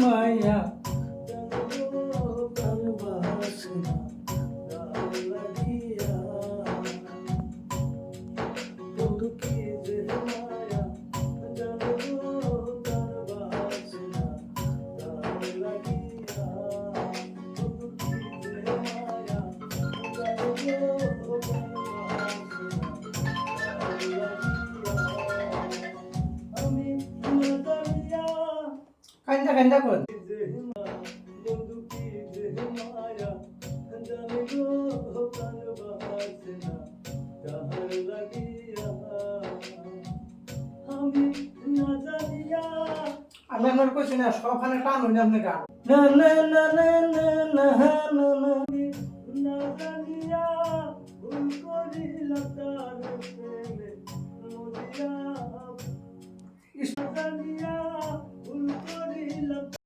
মায়া কান্দা কান্দা কর আমি আপনার কইছি না সবখানে টান হইনি আপনি গান না না না না না না না না না জানিয়া ভুল করিলা তার প্রেমে মরিয়া জানিয়া ভুল করিলা